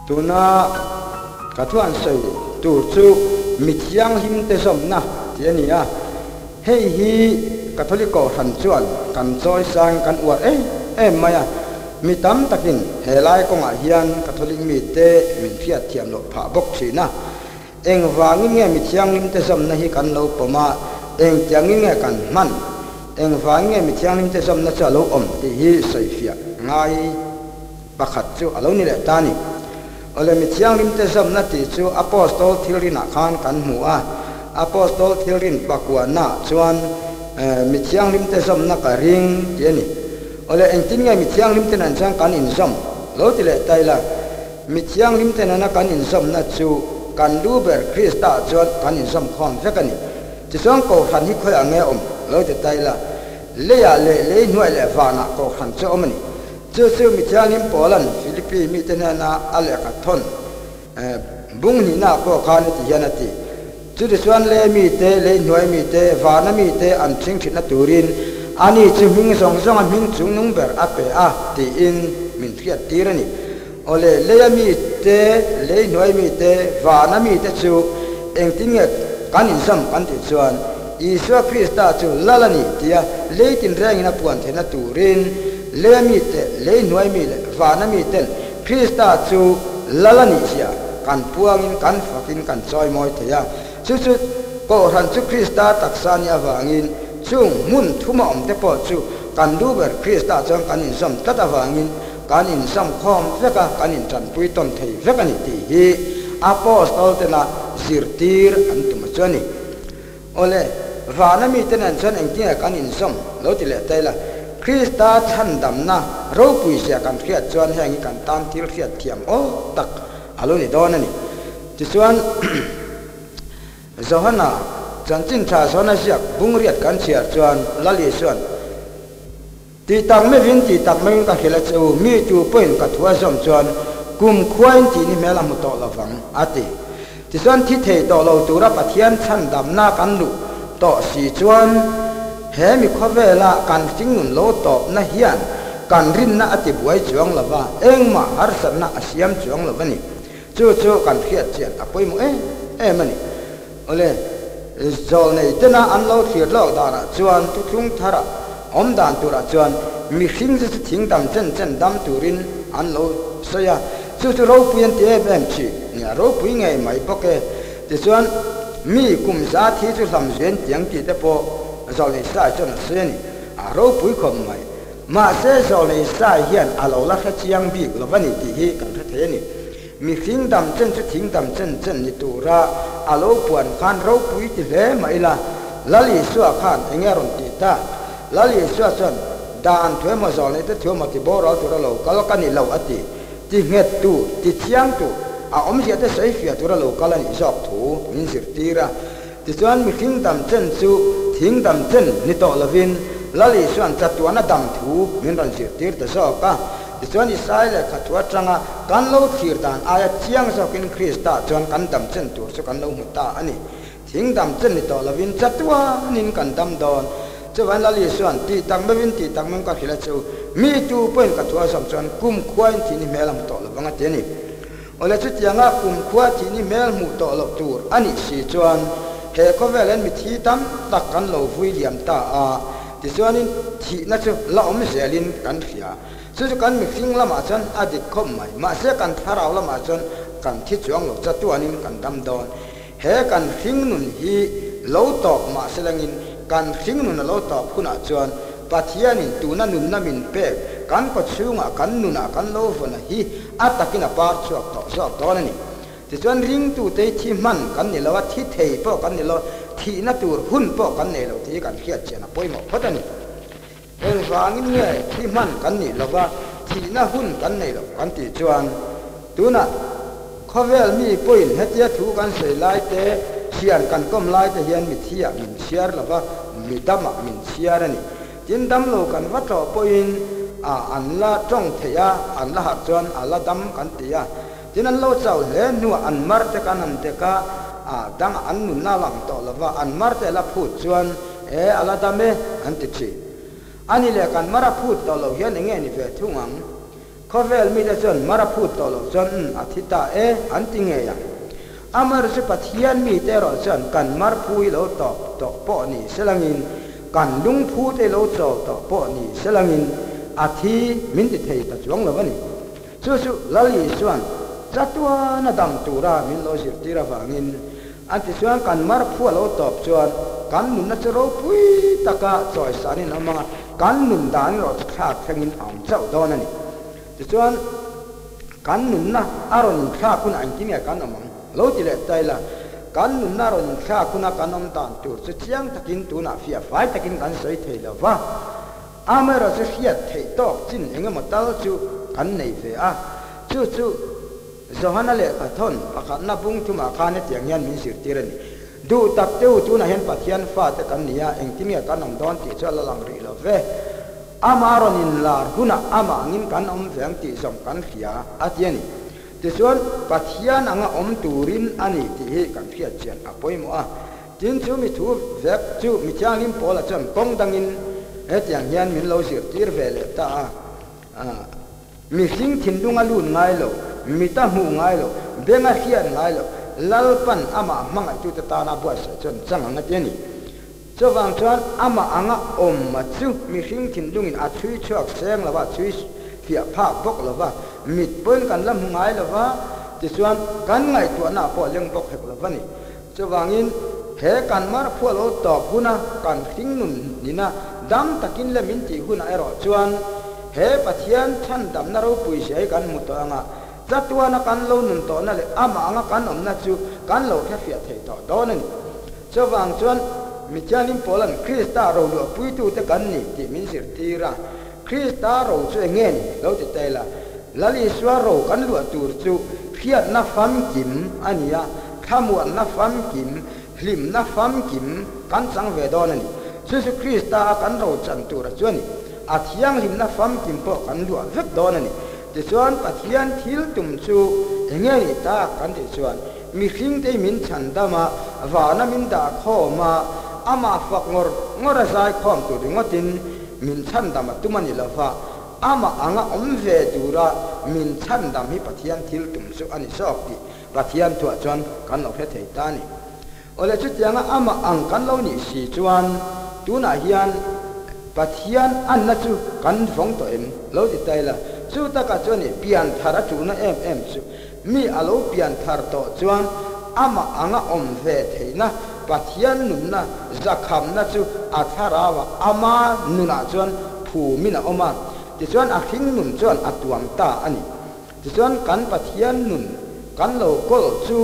ตัวน่ะกระทวนใส่ตัวจูมิจยังหิมเตสมนะเดี๋ยวนี้เฮ้ยฮีกระทลิโกหันจวนกันซอยสร้างกันอวดไม่มีตั้มตะกินเฮลัยกงอาเฮียนกระทลิกมีเตมิเพียเทียมหลบผ่าบกชีนะเองวางเงี้ยมิจยังหิมเตสมนะฮีกันเราปมาเองจะเงี้ยกันมันเองวางเงี้ยมิจยังหิมเตสมนะจะเราที่ฮีใส่เฟียง่ายบักขัดจูเอานี่แหละตานี่อะไรมิจยังหิมเตสมนะที่จูอพอสโตลทิรินาคานกันหัวอพอสโตลทิรินปักวานะชวนมิจยังหิมเตสมนะกริงเจนี่อะไรเองที่ไงมิจยังหิมเตนันช่างกันอินสมเราที่แหละใจละมิจยังหิมเตนันกันอินสมนะจูกันดูเบอร์คริสต์จวดกันอินสมคอมเฟกันนี่จะส่งโกขันที่เขาอย่างเงี้ยเราจะใจละเลี้ยหน่วยเลี้ยฟ้านะโกขันเจ้ามันนี่จู่มิจยังหิมโปแลนด์ฟิลิปปินส์มิเตนันอะไรกันทนบุ้งนี่นะโกขันที่ยันที่จู่ส่วนเลี้ยมีเตเลี้ยหน่วยมีเตฟ้านะมีเตอันชิงชินตูรินอันนี้จะมิงสองอันมิงจุงนุ่งเบอร์อัปเปที่อินมินเทียตีรนี่โอเล่มีเตเล่หน่วยมีเตฟ้านะมีเตจูเองที่เงี้ยกันอินซัมกันติดส่วนอิสวาคริสต์จูลาลานี่ที่เล่ตินแรงนับวันเทนตูรินเล่มีเตเล่หน่วยมีเล่ฟ้านะมีเตคริสต์จูลาลานี่เสียกันพวงอินกันฝักินกันซอยมอยเทียสุดก็รันจูคริสต์ตักษานี่ฟังอินจุงมุนทุ่มอมเตปอจูกันดูเบอร์คริสต์จังกันอินซัมตัดฟังอินกันอินซัมคอมเฟกกันอินจันปุยต้นเทเฟกันอิที่ฮีอพอสโตลเตนะซิร์ตีร์อันตุมาจวนี่โอเล่ฟานามีเตนันชันเองที่กันอินซัมเราที่เละใจละคริสต์ชันดำนะเราปุยเสียกันเครียดจวนแห่งกันตามที่เครียดเทียมโอ้ตักอารมณ์นี่โดนนี่จิตส่วนโซฮานะจันจินชาโซนาเสียบุ้งเรียดกันเสียจวนละลีส่วนตีตังไม่วินตีตังไม่กันเขลจูมีจูเปิลกัดหัวสมจวนกุมควายที่นี่แม่ละมุตโตละฟังอาทิที่ส่วนที่เทตเราตัวรับเทียนชันดำหน้ากันลุต่อสีจวนเฮมีข้อเวลาการสิงหุนโลตอบนะเฮียนการรินนะอติบวยจวงละว่าเอ็งมาหารสนะเสียมจวงละวันนี้จู่กันเครียดเจียนอภัยมึงมันนี่โอเล่โจนี่เจ้าอันเราเขียนเราด่าจวนทุกทุ่งทาระอมด่านตัวจวนมีสิ่งที่ทิ้งดำเจนดำตัวรินอันเราเสียจู่เราเปลี่ยนเตี้ยแบบชีเนี่ยเราเปลี่ยนไงไม่ปกติจวนมีกุมสาธิตทำเสียงเสียงที่เด็กพอโจนี่สายจนเสียนี่เราเปลี่ยนคนใหม่มาเสียโจนี่สายเฮียนเราละแค่เชียงบีกละวันนี้ที่ฮีกันเท่านี้มีสิ่งดำเจนทิ้งดำเจนนี่ตัวระเราปวนขันเราเปลี่ยนที่เล่ไม่ละละลิสัวขันเงี้ยรอนติตาละลิสัวส่วนด่านถวยมาโจนี่ที่ถวยมาที่บ่อเราตัวเราก็แล้วกันนี่เราอติที่เงียบตัวที่เชียงตัวอมเสียแต่ใส่เฟียตัวเราก็แล้วนี่ชอบถูมินสิตีระที่ส่วนมีทิ้งดำเจนสู้ทิ้งดำเจนนี่ต่อละวินละลิส่วนจัดตัวนั้นดำถูมินรันสิตีร์แต่ชอบก็ที่ส่วนอิสราเอลขัดตัวจังกันเราขีดด่านอายะเชียงสกินคริสต์จวนกันดำเจนตัวสกันเราหุตาอันนี้ทิ้งดำเจนนี่ต่อละวินจัดตัวนินกันดำดอนเจ้าวันละลิส่วนตีตังไม่วินตีตังมันก็ขีดละจูมีจูเป็นกับตัวสมส่วนกุมควายที่นี่แม่ลำต่อละบังเจนี่โอเลชุดยังอ่ะกุมควายที่นี่แม่ลมุต่อละตัวอันนี้สีจวนเฮก็เวลนมีที่ตั้มตักกันเราฟุยเลี่ยมตาที่ส่วนนี้ที่นั่นจูละอมเสียลินกันเสียสุดกันมีสิ่งละมาจนอดีตคมใหม่มาเสียกันทาราละมาจนกันที่จวงเราจัดตัวนี้กันดำดอนเฮกันสิ่งนุนฮีเราตอกมาเสลงินกันสิ่งนุนเราตอกคุณอาจวนปัทยานินตูนันนุนนามินเปกกันก็ชูงกันนุนกันโลฟนะฮีอัตกินปาร์ชวกต่อชอบตอนนี้ที่ส่วนริงตูเตที่มันกันนี่เราว่าที่เทปกันนี่เราที่นัตูหุ่นปอกันนี่เราที่กันเครียดเจนะป่วยหมดเพราะฉะนั้นเอ็งฟังนี่ที่มันกันนี่เราว่าที่น่าหุ่นกันนี่เรากันที่จวนตัวน่ะข้อเวลมีป่วยเฮติยาถูกันเสียไล่เตะเชียร์กันก้มไล่เตะเฮียนมิเทียมินเชียร์เราว่ามีดำมินเชียร์นี่จินดำโลกันวัดต่อป่วยอันละจ้องเทียอันละหักจวนอันละดำกันเทียจินั้นเราเจ้าเล่นนัวอันมาร์เตกันอันเตกะดังอันนุนน่าหลังต่อเราว่าอันมาร์เตละพูดจวนอันละดำอันติดชีอันนี้แหละกันมาราพูดต่อเราเห็นอย่างเงี้ยนี่เพื่อทุ่งหัง ข้อเวลมีแต่ส่วนมาราพูดต่อหลอกส่วนอาทิตย์อันติเงียอามารุสิปัทยันมีแต่รอส่วนกันมาราพูดเราตอบต่อปอนี่เสลังินกันลุงพูดเราตอบต่อปอนี่เสลังินอาทิมินติเทตัจวงละวันนี้สู้ๆลลีส่วนจัตวานาดังตูรามินโลสิติระฟังินอันที่ส่วนกันมาราพูดเราตอบส่วนกันนุนนัชโรปุยตะกะจอยสานินมากันนุนดานเราขาดแข่งอินอ่างเจ้าดอนนี่ส่วนกันนุนนะอารมณ์ข้าคุณอันกินเนี่ยกันอมังเราจะเล็ดใจละกันนุนนะอารมณ์ข้าคุณกันอมตานตัวสุดยังตะกินตัวน่ะฟิอาไฟตะกินกันสวยเทละวะอาเมเราจะฟิอาเทตอกจินเองมาตั้งจูกันในเฟอะจูจอฮันนั่นแหละกันทนปะกันนับบุ้งทุมาคานเนี่ยอย่างยันมินสิรติเรนดูตับเต้าตัวน่ะเห็นปัทยันฟ้าตะกันเนี่ยเองกินเนี่ยกันอมดอนติดจะละลังรีละเฟอามาโรนินลาร์กุนะอามางินกันอมเสียงติสมกันเขียอาเทียนี่แต่ส่วนปัทยานังอมตูรินอันนี้ที่ให้กันเขียเชียนอภัยมัวจินจูมิทูเวกจูมิจางลิมโพละจำกงดังินเอ็ดอย่างยันมินโลสิรติร์เวเลตามิสิงทินดุงอลูนไงโลมิตาหูไงโลเบงอาเขียนไงโลลัลปันอามามังจุตตานาบัวสจนจังงัดยันนี่เจ้าวังชวนอามาอ่างอมมาจูมีสิ่งทิ้งดุงินอาช่วยชอกแสงละว่าช่วยเฟียภาพบกละว่ามิดเปิ้ลกันลำหงายละว่าที่ส่วนกันไงตัวหน้าพอเลี้ยงบกเหกละว่านี่เจ้าวังอินเหกันมาพวกเราตอบหุ่นกันทิ้งนุ่นนี่นะดำตะกินละมินตีหุ่นไอรอชวนเหปัทยันฉันดำนารูปุยเสียกันมุตอ่างจัตัวนักกันโลนุนตัวนั่นเลยอามาอ่างกันอมนัจูกันโลแค่เฟียเทต่อโดนนี่เจ้าวังชวนมิจานิมโพลันคริสตาโรดูปุยตูเตกันนี่ที่มินสิรตีระคริสตาโรช่วยเงินเราจะใจละลลิสวาโรกันลัวตูร์จูเพียดนับฟัมกิมอันนี้ขมวนนับฟัมกิมลิมนับฟัมกิมกันสังเวดอนนี่สุคริสตากันเราจันตูระจวนนี่อาทิยังลิมนับฟัมกิมพอกันลัวเวดอนนี่ที่ส่วนปัทยันทิลตุมจูเงินนี่ตากันที่ส่วนมีสิ่งที่มินฉันดามาวานามินดาข้อมาอามาฝักงอระใจความตัวดึงว่าจินมินชันดามาตุมันนี่ละฟ้าอามาอ่างอมเวดูระมินชันดามีปัทยันทิลตุมสุอันนี้ชอบดีปัทยันตัวจวนกันเราเพชรเทตานี่โอเลจุดยังอามาอ่างกันเรานี่สีจวนตัวน่ะยันปัทยันอันนั้นจูกันฟงตัวเอ็มเราติดใจละจูตะกัจวนนี่เปลี่ยนทาระจูน่ะเอ็มจูมีอารมณ์เปลี่ยนทาร์ตัวจวนอามาอ่างอมเวเทนะปัทยันนุนนะจะคำนะจูอัฐาราวะอามานุนะจวนภูมินะอมาที่จวนอักขิงนุนจวนอัตวังตาอันนี้ที่จวนกันปัทยันนุนกันโลกอลจู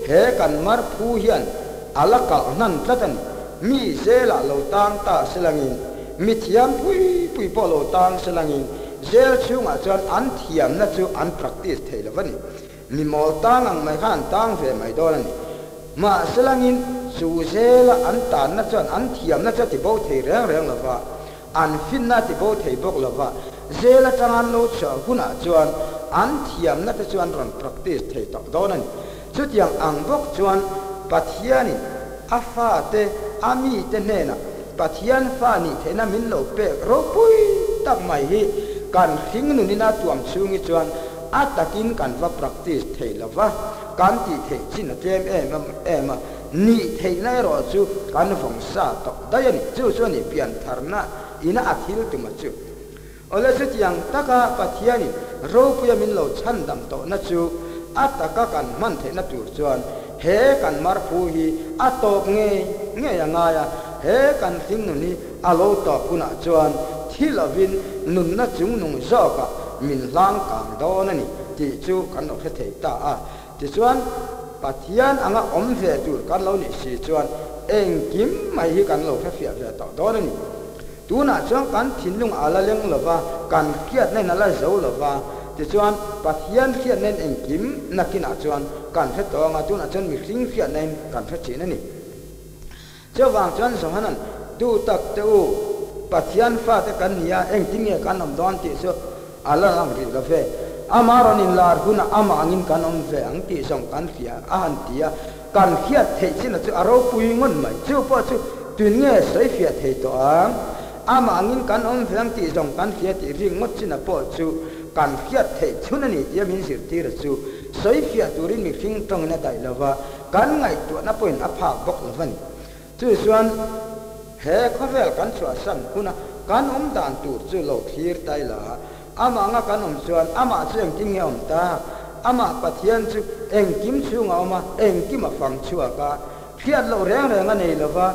เฮกันมารภูเฮียนอาลักกนั่นตันมีเซลาโลตังตาเสลังินมิทยามปุยปอโลตังเสลังินเซลชูงาจวนอันเทียมนะจูอัน practice เทลวันนี้มีมอตังอังไม่ขันตังเฟไม่โดนนี่มาเสลังินสูเซลอันตานนะจวนอันเทียมนะจวนที่บ่เทเรื่องละว่าอันฟินนะที่บ่เทบกละว่าเซลจังอันโลชาหุนะจวนอันเทียมนะจวนรัน practice เทตโดนนี่จุดยังอังบกจวนปัทยานี่อาฟาเตอามีเตเนนะปัทยันฟานี่เทนะมินโลเปกโรปุยตักไม่ฮีการทิ้งนุนินาตัวมชูงิจวนอาตะกินกันว่า practice เทละว่าการที่เทจินเจมเอมนี่เทน่ารอจูการฟงซาตได้ยันจูชวนนี่เปลี่ยนทาร์นะอินาอาทิลตุมาจูโอเลสุดยังตะกะปัทยานี่โรปุยมินโลชันดำโตนะจูอาตะกะกันมันเทนะจูจวนเฮกันมารพูฮีอาตบเงยยังไงเฮกันทิ้งนุนี่อาโลตอบกุณาจวนที่ละวินนุนนะจุงนุงจอกะมินล้างกางโดนนี่ที่จูกันออกเทตาที่จวนปัทยันอ่างอมเวตูกันเรานี่สิจวนเองกิมไม่ฮีกันเราแค่เฟียต่อโดนนี่ตัวน่ะจวนกันทิ้งลุงอาละเลี้ยงหรือว่ากันเครียดในนั่นละเจ้าหรือว่าที่จวนปัทยันเครียดในเองกิมนักกินอาจวนการเฟตัวงาตัวน่ะจวนมีสิ่งเครียดในการเฟจีนั่นนี่เจ้าวางจวนสมัยนั้นดูตักเต้าปัทยันฟ้าแต่กันเนี่ยเองที่เนี่ยกันนำดอนที่สุดอาละลังรีกาแฟอามารานินลาร์กุนะอามางินกันอมเฟอังที่ส่งกันเฟียอาหันที่กันเฟียเทจินะจูอารมณ์ปุยงอนไหมจูพอจูตุนเงี้ยใส่เฟียเทตัวอามางินกันอมเฟอังที่ส่งกันเฟียที่ริงงดจินะพอจู กันเฟียดเทชุนนี่เดียมินสิรตีระจูสอยเฟียตูรินมีฟิงตรงนั้นได้ละว่ากันไงตัวนับเป็นอภาบกละวันจู่ส่วนเฮข้าเวลกันสวดสันคุณะกันด่านตูจู่โลทีร์ได้ละอามาง่ะกันส่วนอามาเสียงจริงเงี้ยตาอามาปะเทียนจู่เอ็งกิมชูงเอามาเอ็งกิมมาฟังชัวกะเพียรโลแรงงันนี่ละว่า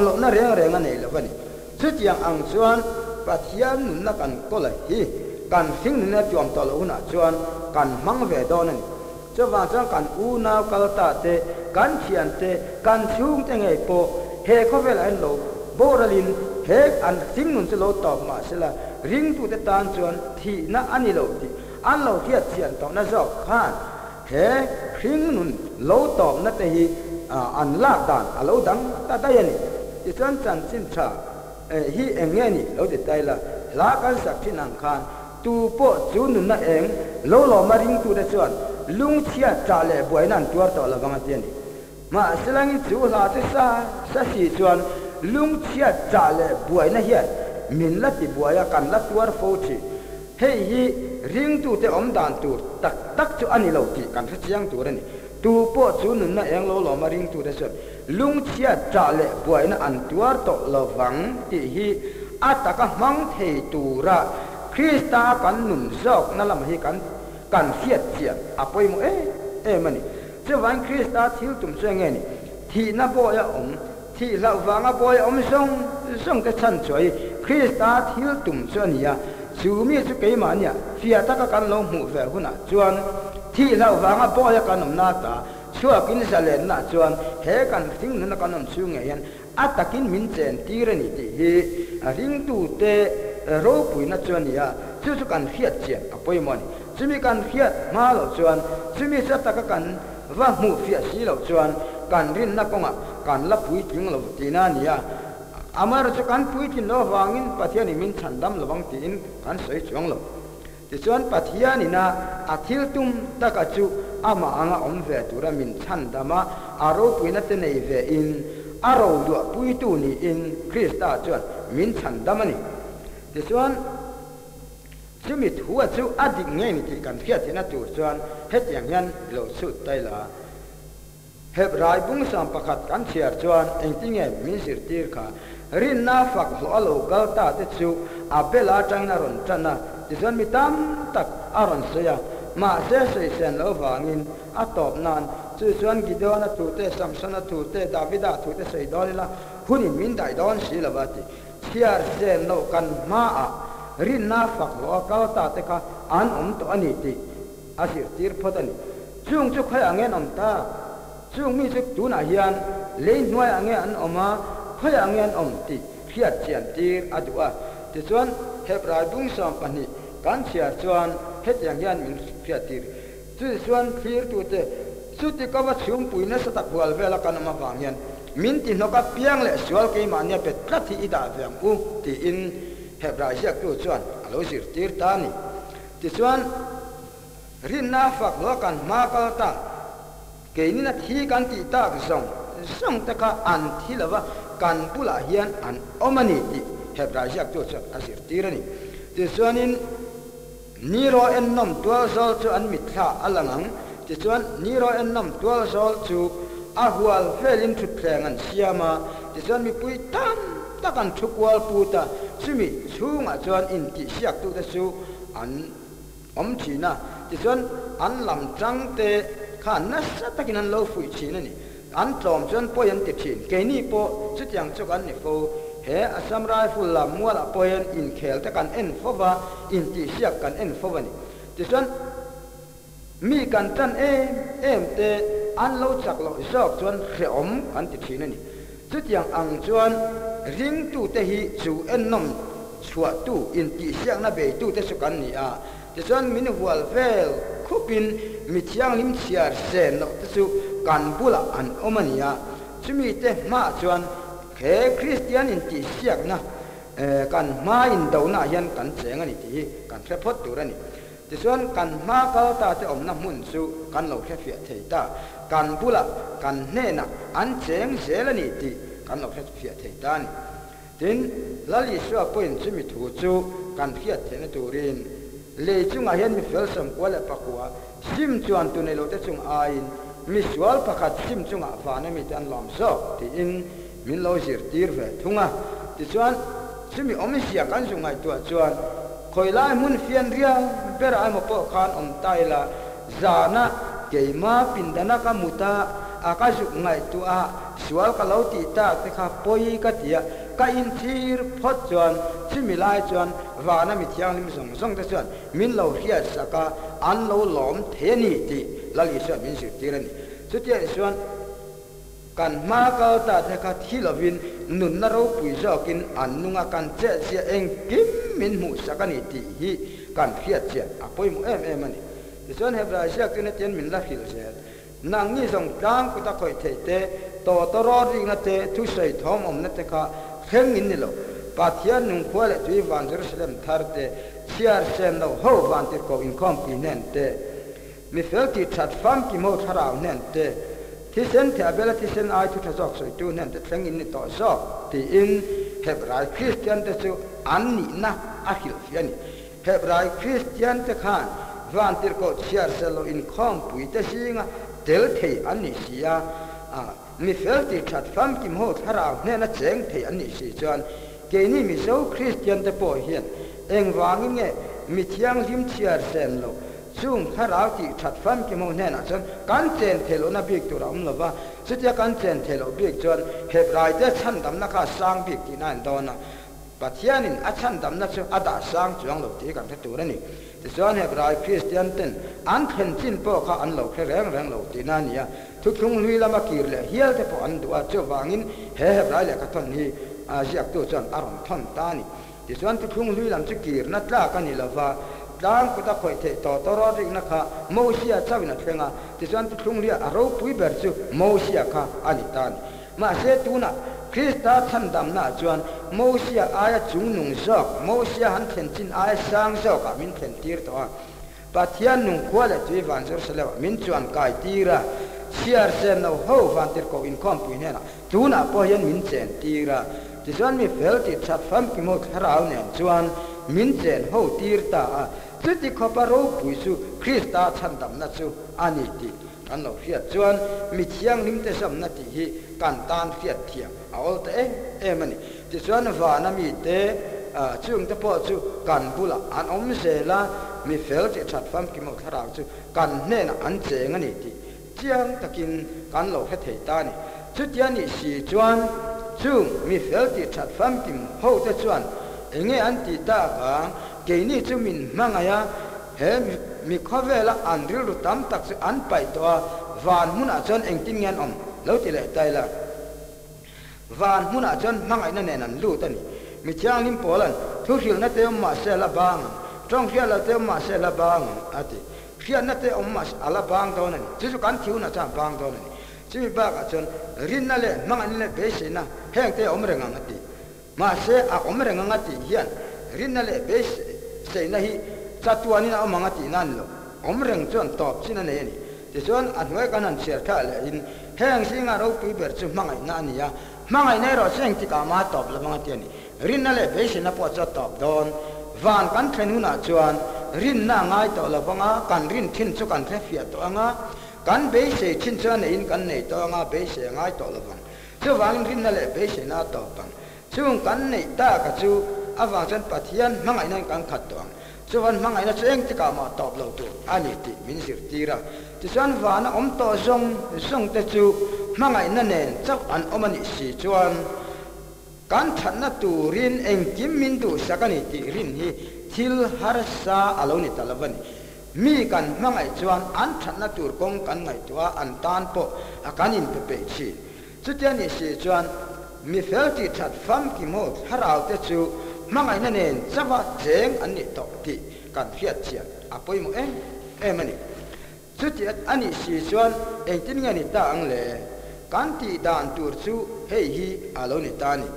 โลน่ะแรงงันนี่ละวันจู่เจียงอังส่วนปะเทียนนุ่นนักกันก็เลยฮีกันฟิงเนี่ยจวมตลอดนะส่วนกันมังเวดอนั่นจะว่าจังกันอูนาวกัลตาเตกันเขียนเตกันชุ่งจังไงโปเฮข้าเวลาโลโบราลินเฮอันฟิงนุ่นจะโลตอบมาเสละริงตุเตตานส่วนที่น่ะอันนี้โลที่อันโลที่เขียนต่อน่ะจอกข้านเฮฟิงนุ่นโลตอบนั่นแต่ฮีอันลากดานอันโลดังตาได้ยันนี่ที่ส่วนจันสินชาฮีเองเงี้ยนี่โลติดใจละลากันสักที่นังคานตูโปจูนุนน่ะเองโลมาริงตูเดส่วนลุงเชียจ่าเล่บวยนั่นตัวต่อละกังเตียนมาสลังจูลาติสาสีส่วนลุงเชียจ่าเล่บวยนั่นเฮียมินละติบวยกันละตัวโฟชีเฮ้ยริงตูเตอมดานตูตักจูอันนี้โลที่กันที่ยังตัวนี่ตูโปจูนุนน่ะเองโลมาริงตูเดส่วนลุงเชียจ่าเล่บวยนั่นอันตัวต่อละวังที่ฮีอัตตะกะมังเทตูระคริสตากันหนุนซอกนั่นละมันให้กันเสียดเสียดอ่ะไปมั้งมันนี่จะวันคริสตาที่ตุ่มเสียงไงนี่ที่นับบ่อยที่เราฟังบ่อยส่งแต่ฉันช่วยคริสตาที่ตุ่มเสียนี่ชูมีสุกี้มันเนี่ยเสียตะกันลงหูแฝงหุ่นจวนที่เราฟังบ่อยกันหน้าตาชัวกินเสลนน่ะจวนเฮกันสิ่งนั้นกันชูไงยันอัตกินมินเจนตีเรนิตีริงตูเตโรปุยนัจวนี่จู่กันเฟียดเจียนอ่ะไปมันจู่มีกันเฟียดมาแล้วจวนจู่มีสัตว์กันว่าหูเฟียดสีแล้วจวนกันรินนักกงกันละปุยทิ้งแล้วตีนานี่อามาจู่กันปุยทิ้งแล้ววางินปัทยานี่มินฉันดำแล้ววังตีนกันสวยจวงแล้วที่จวนปัทยานี่นะอาทิลตุมตะกัจูอามาอ่างอมเวตุระมินฉันดำอารมณ์ปุยนัตเนยเวอินอารมณ์ด้วยปุยตูนี่อินคริสต์จวนมินฉันดำนี่ที่ส่วนจะมีหัวจู่อดีตเงี้ยนี่ที่กันเพียรที่นั่นตัวส่วนเฮ็ดอย่างนั้นเราสุดได้ละเฮ็ดรายบุ้งสามประคัดกันเชียร์ส่วนเองที่เงี้ยมีสิทธิ์ที่ค่ะรินน้าฝักหัวโลกัลตาที่จู่อาเบลาจังนารอนจันนะที่ส่วนมีตามตักอารอนเสียมาเสียเส้นแล้ววางินอัตอบนานส่วนกิดอนตูเตสัมสันตูเตดาวิดาตูเตเสยดอนละหุ่นมินได้ดอนสิละบัดเชียร์เซนโลกันมารินน้าฝักหัวกัลตาเตคะอันตัวอันนี้ที่อาศัยตีร์พอดนี่ช่วงจุกให้อังเงินตาช่วงมีจุกตัวน่ะเฮียนเลี้ยงน้อยอังเงินออกมาให้อังเงินที่เพียรเชียนตีร์อดัวที่ส่วนเฮบรายบุ้งสามปนีการเชียร์ส่วนเฮ็ดอย่างเงี้ยมีเพียรตีร์ส่วนตีร์ตัวเตสุดที่ก็ว่าช่วงปุยนั่นสตักหัวเวลากันมาฟังเงี้ยมินที่นกเปียงเลยสวลเกี่ยมันเนี่ยเป็นทัศน์ที่ดาเวียงกูที่อินเฮบรายเสียตัวส่วนอารมณ์สิตีร์ตานี่ที่ส่วนรินน้าฝักหัวกันมากัลตาเกี่ยนี่นะที่กันที่ตากส่งแต่ก็อันที่ละว่ากันปุลาเฮียนอันอมันนี่ที่เฮบรายเสียตัวส่วนอาศัยตีร์นี่ที่ส่วนนี่รอเอ็นนมตัวโซลจูอันมิตรอัลลังที่ส่วนนี่รอเอ็นนมตัวโซลจูอาหัวเฟลินทุกแรงอันเสียมาที่ส่วนมีปุยตั้มตะกันทุกวัลปูตาซึ่งมีช่วงส่วนอินที่เสียตัวเตสูอันชีนะที่ส่วนอันลำจังเตข้านัสตะกินันโลฟุยชีนั่นนี่อันตรอมส่วนปอยันติดชีนเกนี่ปอสุดยังจุกันนี่โฟเฮอสัมไรฟุลลามัวละปอยันอินเคลตะกันเอ็นฟอวาอินที่เสียกันเอ็นฟอวานี่ที่ส่วนมีกันจันเอ็มเตอันโลจักโลซอกส่วนเขอมอันติดชีนั่นนี่สุดยังอังส่วนริงตู้เตหิจูเอ็นนมชัวตู้อินที่เสียงน่ะเบยตู้เตสุกันนี่ที่ส่วนมินหัวเวลคุปินมิเชียงลิมเชียร์เซนเตสุกันบุลาอันอมันนี่จะมีเตมาส่วนเขคริสเตียนอินที่เสียงนะกันมาอินดาวน่ะยันกันเสียงอันนี้ที่กันแค่พอดตัวนี่ที่ส่วนกันมาเกาตาจะอมน้ำมุนสุกันเราแค่เฟียเทตากันบุลากันเนน่ะอันเสียงเสลนี่ที่กันเราแค่เฟียเทตานี่ถึงลลิสว่าเป็นจะมีถูจูกันเฟียเทนตูริน le chunga hian mi fel som kwala pakwa sim chuan tu nei lo te chung ain mi sual pakhat sim chunga vana mi tan lom so ti in min lo zir tir ve thunga ti chuan chumi omisia kan sungai tu chuan khoilai mun fian ria ber ai mo po khan om taila zana keima pindana ka muta akajuk ngai tu a sual ka lo ti ta te kha poi ka tia ka in thir phot chuan chimi lai chuan vana mi thiang lim song song te chuan min lo hria saka an lo lom the ni ti lali chuan min sir tirani chutia chuan kan ma ka ta the kha thilovin nun na ro pui zokin annunga kan che che eng kim min mu sakani ti hi kan hria che apoi mu em ani ti chuan hebra sia tin ten min la hil se nang ni song tang ku ta khoi the te to ro ring na te thu sei thom om na te kha kheng in ni lo pathian nung khwale tui van Jerusalem thar te chiar sen lo ho van tir ko in kom pi nen te mi fel ti chat fam ki mo tharau nen te thi sen the abela thi sen ai thu thazok soi tu nen te kheng in ni to so ti in hebrai christian te chu an ni na a hil fiani hebrai christian te khan van tir ko chiar sen lo in kom pui te singa del thei an ni sia mi fel ti chat fam ki mo tharau nen na cheng thei an ni si chuan ke ni mi so christian te po hian eng wang nge mi thiang lim chiar sen lo chung tharau ti chat fam ki mo nen a chuan kan chen thelo na bik tu ram lo ba chutia kan chen thelo bik chuan hebrai te chan dam na kha sang bik ti nan dona pathianin a chan dam na chu ada sang chuang lo ti kan tu ra ni ti chuan hebrai christian ten an khen chin po kha an lo khe reng lo ti na nia thu thung hlui lama kir le hial te po an duwa chu wangin he hebrai le ka thon hi a jiak tu chuan aron thon ta ni ti chuan thu thung hlui lam chu kir na tla ka ni lova tlang ku ta khoi the to ro ring na kha mo sia chawina thlenga ti chuan thu thung lia aro pui ber chu mo sia kha ani ta ni ma se tu na Krista chan dam na chuan mo sia aya chung nung zok mo sia han thlen chin aya sang zok ka min thlen tir to a pathian nung khwale tui van Jerusalem min chuan kai tira chiar sen no ho van tir ko in kom pui nena tu na po hian min chen tira ti chuan mi fel ti chat fam ki mo tharau nen chuan min chen ho tir ta a chuti khoparo pui su Krista chan dam na chu ani ti kan lo fiat chuan mi thiang lim te sam na ti hi kan tan fiat thiam aol te mani ti chuan va na mi te chung te po chu kan bula an om se la mi fel ti chat fam ki mo tharau chu kan ne na an cheng ani ti chiang takin kan lo he thei ta ni chutia ni si chuan chung mi fel ti chat fam kim ho te chuan enge an ti ta ka ke ni chu min mangaya he mi khovela an ril ru tam tak chu an pai to van mun a chon eng tin ngan om lo ti le tai la van mun a chon mangai na ne nan lu ta ni mi chiang lim polan thu hil na te ma se la bang trong hia la te ma se la bang ati khian na te om mas ala bang to na ni chu kan thiu na cha bang to na ni chi ba ka chon rin na le mangan le be se na heng te om renga ngati ma se a om renga ngati hian rin na le be se na hi chatuani na om ngati nan lo om reng chon top chin na ne ni ti chon an hoi kan an share tha le in heng singa ro pi ber chu mangai na ni ya mangai ne ro seng ti ka ma top la mangati ni rin na le be se na po cha top don van kan thenu na chuan rin na ngai to la banga kan rin thin chu kan the fiat to anga kan be se chin chuan in kan nei to anga be se ngai to la bang chu wang rin na le be se na to bang chung kan nei ta ka chu awang chan pathian mangai na kan khat to chu wan mangai na cheng ti ka ma top lo tu ani ti min sir tira ti chuan van om to zong te chu mangai na nen chak an omani si chuan kan than na turin eng kim min tu sakani ti rin hi thil har sa aloni talavani mi kan mangai chuan an than na tur kong kan ngai tua an tan po akanin pe pe chi chutiani si chuan mi fel ti that fam ki mo harau te chu mangai na nen chawa jeng an ni to ti kan fiat chian apoi mo mani chutiat ani si chuan eng tin ngani ta ang le kan ti dan tur chu hei hi aloni tani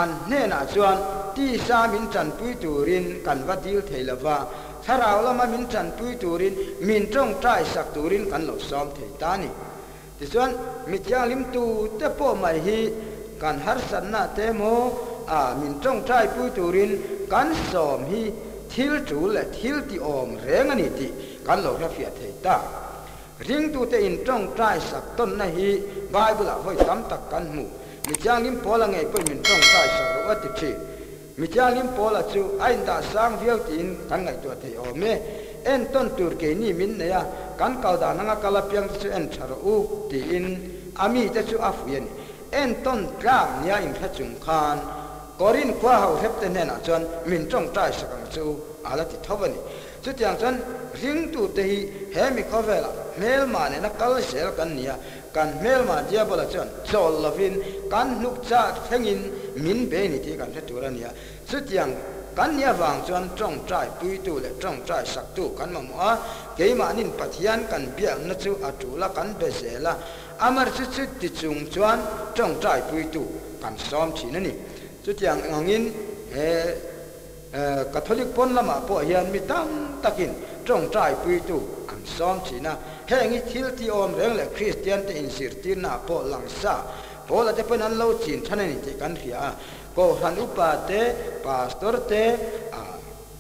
an ne na chuan ti sa min chan pui turin kan va dil theilawa tharau lama min chan pui turin min tong trai sak turin kan lo som thei ta ni ti chuan mi chiang lim tu te po mai hi kan har san na te mo min tong trai pui turin kan som hi thil chu le thil ti om reng ani ti kan lo ra fiat thei ta ring tu te in trong trai sak ton na hi bible a voi tam tak kan mu mi changim pola ngai poi min trong trai sak ro ati chi mi changim pola chu ain da sang viau tin kan ngai tu thei o me en ton tur ke ni min ne ya kan kau da nanga kala piang chu en tharo u ti in ami te chu afu yen en ton tlang nia in kha chung khan korin kwa hau hep te ne na chon min trong trai sak ang chu ala ti thobani chu tiang chon ring tu te hi he mi khovela mel ma ne na kal sel kan nia kan mel ma dia bola chon chol lovin kan nuk cha thengin min be ni ti kan the turania chu tiang kan nia wang chon trong trai pui tu le trong trai sak tu kan ma mo ke ma nin pathian kan biang na chu atu la kan be sela amar chu chu ti chung chuan trong trai pui tu kan som chi na ni chu tiang angin Catholic pon lama po hian mi tam takin trong trai pui tu an som china hengi thil ti om reng le Christian te in sir tir na po lang sa po la te pen an lo chin thanen ti kan ria ko han upa te pastor te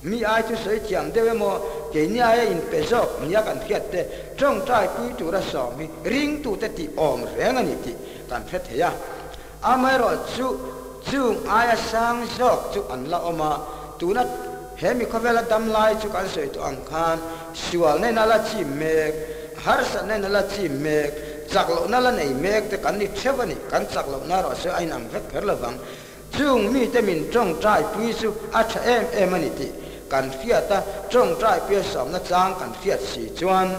mi ai chu sei chiam de mo ke nya in pesok nya kan khiat te trong trai pui tu ra som mi ring tu te ti om reng ani ti kan phet ya amai ro chu aya sang sok chu an la oma tunat hemi khovela dam lai chu kan sei to ang khan siwal ne nala chi mek harsa ne nala chi mek chaklo nala nei mek te kan ni chevani kan chaklo na ro se ai nang vek per lawang chung mi te min trong trai pui su acha em ani ti kan fiata trong trai pi som na chang kan fiat si chuan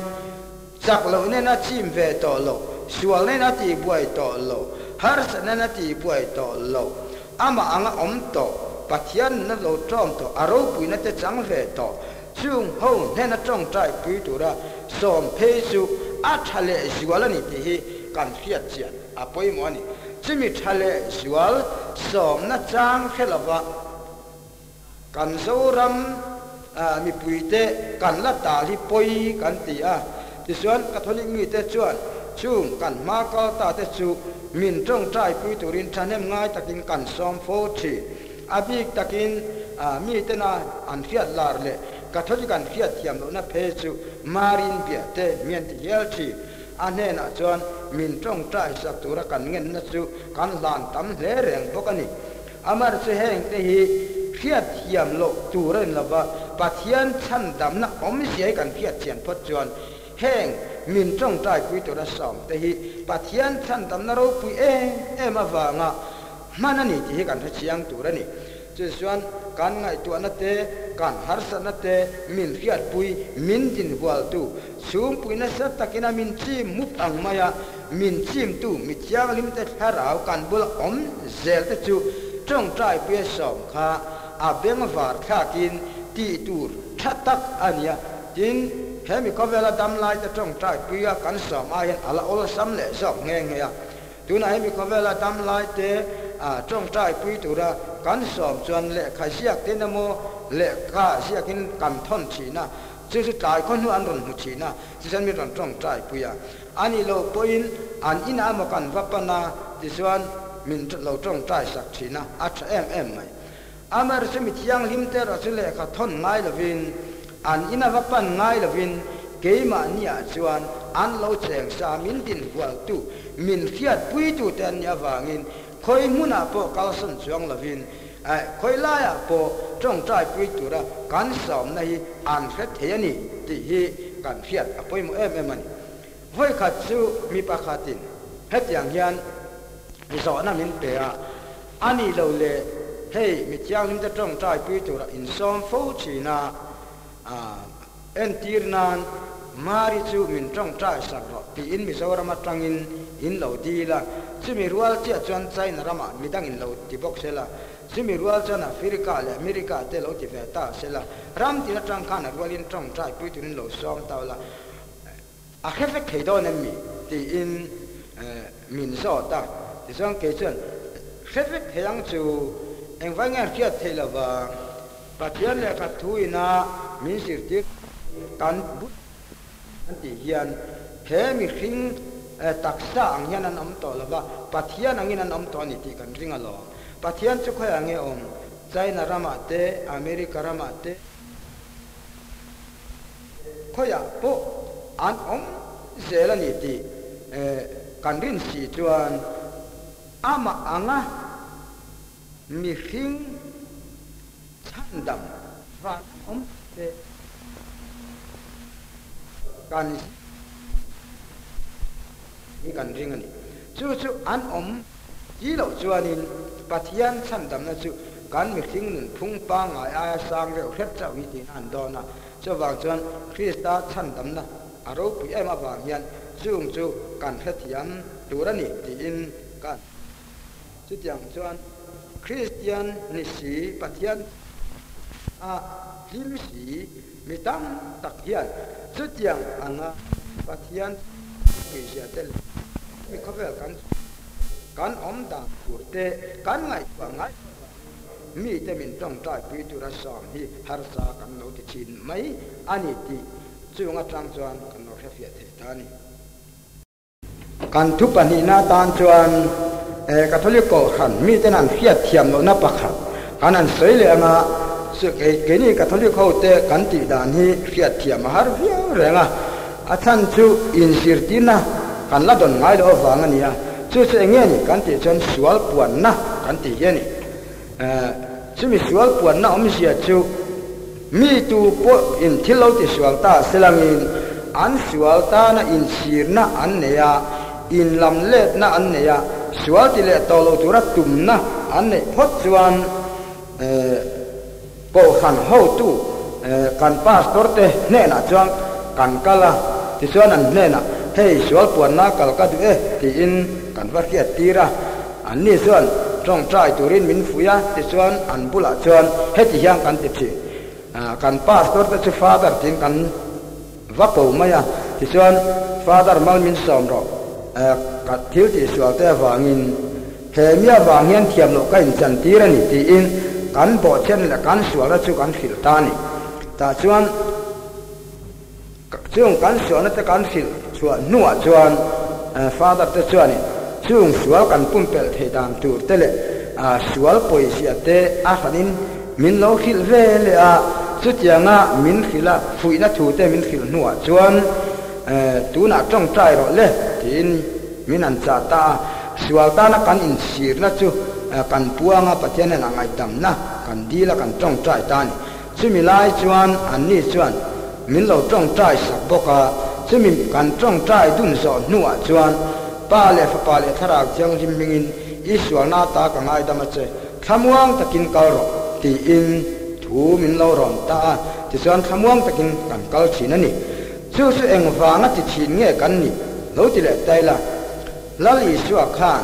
chaklo ne na chim ve to lo siwal ne na ti buai to lo harsa ne na ti buai to lo ama anga om to pathian na lo trom to aro pui na te chang ve to chung ho ne na trong trai pui tu ra som phe su a thale siwal ni ti hi kan fiat chian a poi mo ni chimi thale siwal som na chang khelawa kan zoram mi pui te kan la ta li poi kan ti a ti suan Catholic mi te chuan chung kan ma ka ta te chu min trong trai pui tu rin thanem ngai takin kan som fo chi abik takin mi te na an fiat lar le Catholic an fiat thiam lo na phe chu marin bia te mien ti yel chi ane na chuan min trong trai sak tu ra kan ngen na chu kan lan tam hle reng bokani amar che heng te hi fiat thiam lo tu ren lawa pathian chan dam na om siai kan fiat chian phot chuan heng min trong trai pui tu ra som te hi pathian chan dam na ro pui ma wanga manani ti kan chiang tu ra ni chu chuan kan ngai tu na te kan harsa na te min fiat pui min din wal tu sum pui na sa takina min chim muk ang maya min chim tu mi chiang lim te tharau kan bul om zel te chu trong trai pui som kha a beng var kha kin ti tur thatak ania tin hemi khovela dam lai te trong trai pui kan som a hen ala ol sam le som nge nge ya tuna hemi khovela dam lai te trong trai pui tu ra kan som chuan le kha siak te na mo le kha siakin kan thon chi na chu trai khon hu an ron hu chi na chi san mi ron trong trai pui ya ani lo poin an ina mo kan vapana ti chuan min lo trong trai sak chi na acha em mai amar se mi thiang lim te ra le kha thon ngai lovin an ina vapan ngai lovin keima nia chuan an lo cheng sa min din wal tu min fiat pui tu ten ya wangin khoi muna po kalson chuang lovin khoi la ya po trong trai pui tu ra kan som na hi an khet theni ti hi kan fiat apoi mo em ani hoi khat chu mi pakhatin het yang hian zo na min pe a ani lo le hey mi chiang lim ta trong trai pui tu ra in som fo chi na en tir nan mari chu min trong trai sak ro ti in mi zo rama tangin in lo di la chimi rual chia chuan China rama midang in lo ti bok sela chimi rual chuan Africa le America te lo ti ve ta sela ram ti na tang khan rual in trong trai pui tu in lo som ta la a khefek theido nem mi ti in min zo ta ti song ke chuan khefek theyang chu eng vai ngar kia thela wa pathian le ka thuina min sir ti kan bu an ti hian he mi khing taksa ang hian an om to lawa pathian angin an om to ni ti kan ringa lo pathian chu khoya nge om China rama te America rama te ข้อยโปอันเซลนิติกันรินสีจวนอามาอังมีหิงชันดำฟันเตกันนี่กันริงนี่จู่อันยี่เราจวนินปัทยันชันดำนะจู่การมีหิงนึงพุ่งปังอาสังเร็วเฮ็ดจะวิธีอันโดนะจะวางจวนคริสต์ชันดำนะอารมณ์พี่มาบางยันจู่การเฮ็ดยามตัวนี้ที่อินกันจุดอย่างจวนคริสเตียนนิสีปัทยันลิมสีมีตั้งตักยันจุดอย่างปัทยันมีเสียเตลมีข้อเวลกันด่างปวดเตะกันไงว่าไงมีแต่มินต้องใจปีตุระสามที่ฮาร์ซากันโนติชินไม่อันนี้ที่จู่งัดรังจวนกันโนเรฟิเตตานีกันทุบปันหินาตานจวนกัทอลิกขันมีแต่นั้นเฟียดเทียมโนนับปะขับกันนั้นสวยเลยสึกเกนี่กัทอลิกเขาเตะกันติดานที่เฟียดเทียมฮาร์ฟิเรงอาจารย์จู่อินสิร์ตินะกันละดนไงเราฟังนี่จู่เงี้ยนี่กันติจนสวลปวนนะกันติเงี้ยนี่จู่มีสวลปวนนะอมเสียจู่มีตัวพวกอินที่เราติสวลตาสลังอินอันสวลตานะอินสิร์นะอันเนียอินลำเล็ดนะอันเนียสวลที่เล็ดตโลตุระตุมนะอันเนียพอจวนโปขันหูตู้กันพาสปอร์ตเน่นะจวนกันกะละที่จวนนั้นเน่นะเฮ้ยสวลปวนนะกัลกัดที่อินกันว่าเกียรติระอันนี้จวนจงใจตุรินมินฟุยาที่จวนอันบุลาจวนเฮ็ดยังกันติดชีกันพาสปอร์ตที่ฟาดาร์ทิ้งกันวักปูมา呀ที่จวนฟาดาร์มัลมินสอมรอกัดทิวที่สวลเตวางินเฮมียวางเงินเทียมโลกันจันทีระนี่ที่อินกันบ่เช่นและกันสวลและจุกันฟิลตานี่แต่จวนช่วงกันสวลและกันฟิลสวลนัวจวนฟาดาร์ที่จวนนี่ช่วงสวลกันปุ่มเปิลเทดามตูร์เตเลสวลป่วยเสียเตอาขันินมินโลคิลเวเลสุดยังมินขิละฟุยนัทูเตมินขิลนัวจวนตัวน่ะจ้องใจรอเลยทีนมินันจ่าตาสวลตานะกันอินสีร์นะจูกันปัวงะปะเทนนะไงดำนะกันดีละกันจ้องใจตานี่ซึ่งมีหลายจวนอันนี้จวนมินเราจ้องใจสักบกซึ่งมีกันจ้องใจดุนสอนนัวจวนป้าเล่ป้าเล่ทารากจังจิมมิงอิสวลนาตากันไงดำมาเจขมวงตะกินกอรตีอินทูมินเราร้อนตาที่ส่วนขมวงตะกินกันกอลชีนั่นนี่สู้เองฟังที่ชีนเงี้ยกันนี่เราที่เล็ดใจละลลิสวะข้าง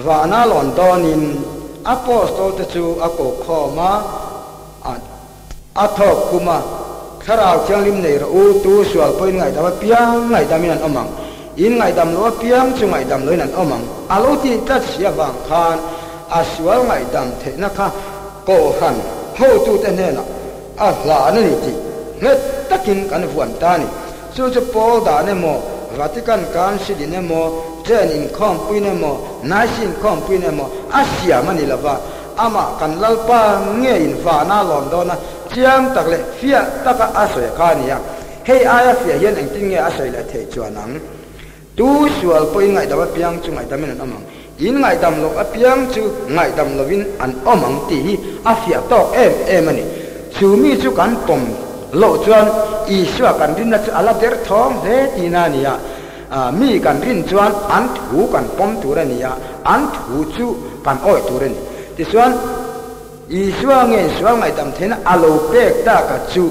วานาลอนดอนินอโปสโตตจูอโกขอมาอัทอกคุมาขราวเชียงลิมเนรอูตูสวลปอยไงดำเปียงไงดำมินันอมังอินไงดำโลเปียงจุไงดำเลยนันอมังอาลูที่จัดเสียบางคานอาสวลไงดำเทนะคะโกหันหูตูเตเนนะอาลานี่ทีเงตะกินกันฟวนตานี่สู้จะโปดาเนโมวัติกันการสิดิเนโมเจนินคอมปุยเนโมนาชินคอมปุยเนโมอาเซียมันนี่ละว่าอามากันลัลปาเงี้ยอินฟ้านาลอนโดนะเจียงตักเลเฟียตักอาศัยคานี่ยังเฮียอายเฟียเย็นเองติงเงี้ยอาศัยละเทจวนังตูสวลปอยไงดำเปียงจุไงดำมินันอมังอินไงดำโลอเปียงจุไงดำโลวินอันอมังตีอาเฟียตอกเอ็มนี่ชูมีจุกันปมโลจวนอีสวกันรินนัจอาลาเดร์ทองเฮตีนานี่ยมีกันรินจวนอันถูกันปมตัวนี่ยอันถูจูกันอ้อยตัวนี่ที่ส่วนอีสวเงินสวไงดำเทนอาโลเปกตากัจู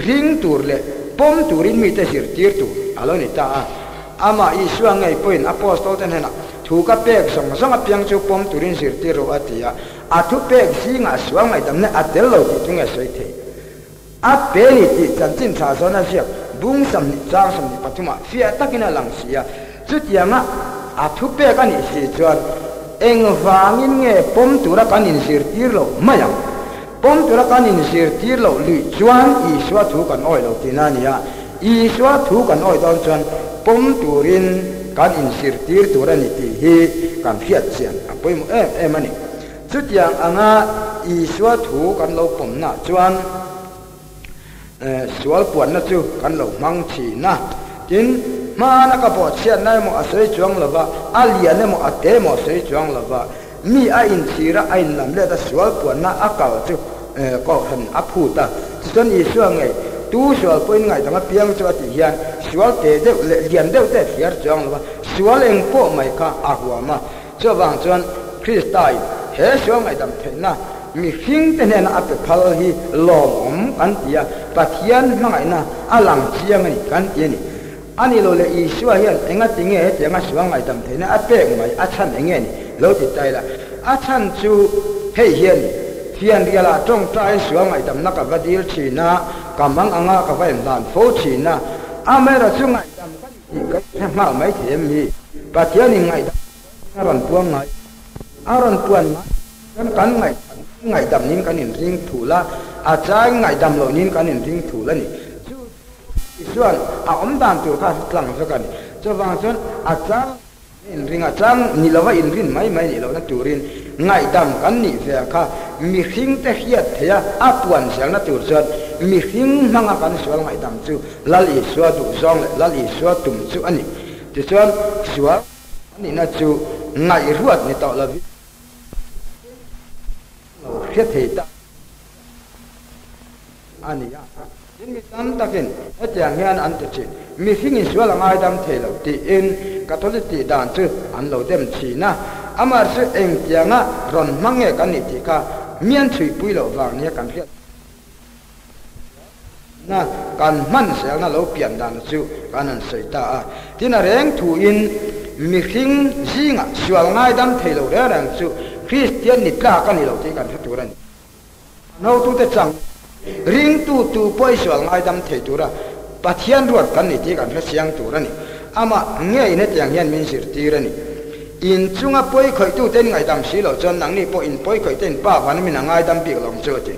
ริงตัวเล่ปมตัวรินมีแต่สิร์ตีร์ตัวอาโลนี่ตาอามาอีสวไงปอยน์อโปสโตเตนเฮนะถูกกับเปกสองเพียงจูปมตัวรินสิร์ตีร์รัวตียอาทุเปกสิงาสวไงดำเนี่ยอัดเดลโลติตุงเงสวยเทอาเป็นที่จันจินชาโซนาเสียบุ้งสำนิจางสำนิปัตุมาเฟียตักินาลังเสียจุดยังอาทุเปกันอิสิจวนเองฟังอินเงปมตุระกันอินสิร์ตีร์โลไม่ยังปมตุระกันอินสิร์ตีร์โลลุจวนอีสวะถูกันอ้อยโลตินานียอีสวะถูกันอ้อยตอนจวนปมตุรินกันอินสิร์ตีร์ตุระนิติฮีกันเฟียเสียนอภัยมุมันนี่จุดยังอีสวะถูกันโลปมน่ะจวน sual puan na chu kan lo mang chi na tin ma na ka po chian nai mo asei chuang lova alian ne mo ate mo sei chuang lova mi a in thira a in lam le ta sual puan na akal chu ko han aphu ta chon i suang ngai tu sual poin ngai dang piang chu ati hian sual te de le lian de te fiar chuang lova sual eng po mai ka ahwa ma cho wang chuan Christai he suang ngai dam the na mi hing te nen ap phal hi lom om kan tia pathian mangai na alang chiang ni kan tia ni ani lo le i suwa hian enga tinge he tenga suang ngai dam the na apek mai a chan enge ni lo ti tai la a chan chu hei hian ni thian riala tong tai suang ngai dam na ka vadil china kamang anga ka vai dan fo china amera chu ngai dam ka ka ma mai them hi pathian ni ngai dam ron puang ngai aron puan kan ngai dam nin kan in ring thula a chai ngai dam lo nin kan in ring thula ni chuan a om dan tur kha tlang so kan cho wang chuan a chang in ring a chang ni lawa in rin mai ni lo na turin ngai dam kan ni ve kha mi hing te hiat thea a puan siang na tur chuan mi hing manga kan sual ngai dam chu lal i suwa du zong lal i suwa tum chu ani ti chuan suwa ani na chu ngai ruat ni to la thiết thị ta anh ya in mi tam takin et yang hian an te chi mi hing in suala ngai dam thelo ti in catholic ti dan chu an lo dem chi na amar se eng tianga ron mange kan ni ti kha mian chui pui lo wang ne kan hiat na kan man se na lo pian dan chu kan an sei ta a tina reng thu in mi hing jinga suala ngai dam thelo re rang chu Christian ni tla kan ni lo ti kan thuran no tu te chang ring tu poi sual ngai dam thei tura pathian ruat kan ni ti kan hla siang turani ama nge ine tiang hian min sir tirani in chunga poi khoi tu ten ngai dam si lo chon nang ni po in poi khoi ten pa van min ngai dam bi long cho ti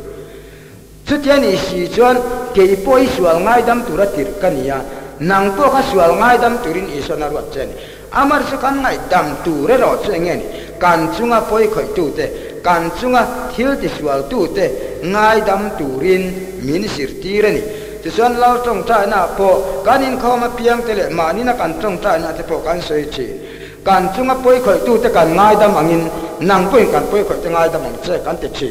chutian i si chon ke poi sual ngai dam tura tir kania nang po kha sual ngai dam turin i sona ruat chen amar su kan ngai dam tu re ro che nge ni kan chunga poi khoi tu te kan chunga thil ti sual tu te ngai dam turin min sir tirani ti son lao tong ta na po kanin khoma piang tele mani na kan tong ta na te po kan soi chi kan chunga poi khoi tu te kan ngai dam angin nang poi kan poi khoi te ngai dam ang che kan te chi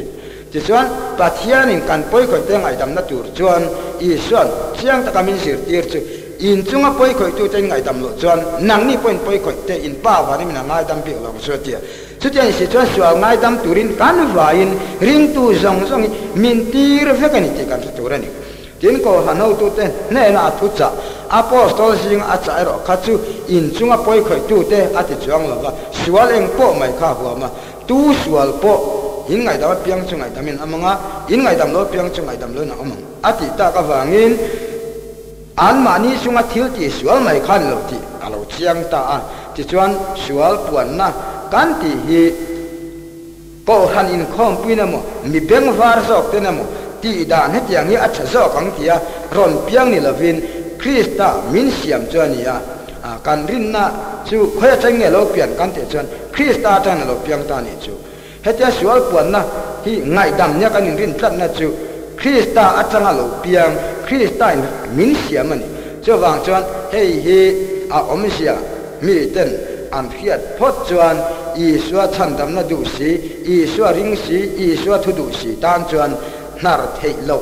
ti son pathian in kan poi khoi te ngai dam na tur chuan i son chiang ta kamin sir tir chu in chunga poi khoi tu te ngai dam lo chuan nang ni poi khoi te in pa wa ni na ngai dam bi lo so tia chutian si chuan sual ngai dam turin kan va in ring tu zong min tir ve kan ti kan turani tin ko hanau tu te ne na thu cha apostol sing a cha ro kha chu in chunga poi khoi tu te ati chuang lo wa sual eng po mai kha huwa ma tu sual po in ngai dam piang chungai damin amanga in ngai dam lo piang chungai dam lo na amang ati ta ka wangin an mani sunga thil ti sual mai khan lo ti alo chiang ta a ti chuan sual puan na kan ti hi po han in khom puina mo mi beng var sok te na mo ti dan he tiang hi acha zo kang tia ron piang ni lovin Krista min siam chuania kan rin na chu khoya chang nge lo pian kan te chuan Krista tan lo piang ta ni chu hetia sual puan na hi ngai dam nya kan rin tlat na chu Krista atanga lo piang Krista min siam ani chu wang chuan hei hi a om sia mi ten an hiat phot chuan i suwa chan dam na du si i suwa ring si i suwa thu du si tan chuan nar thei lo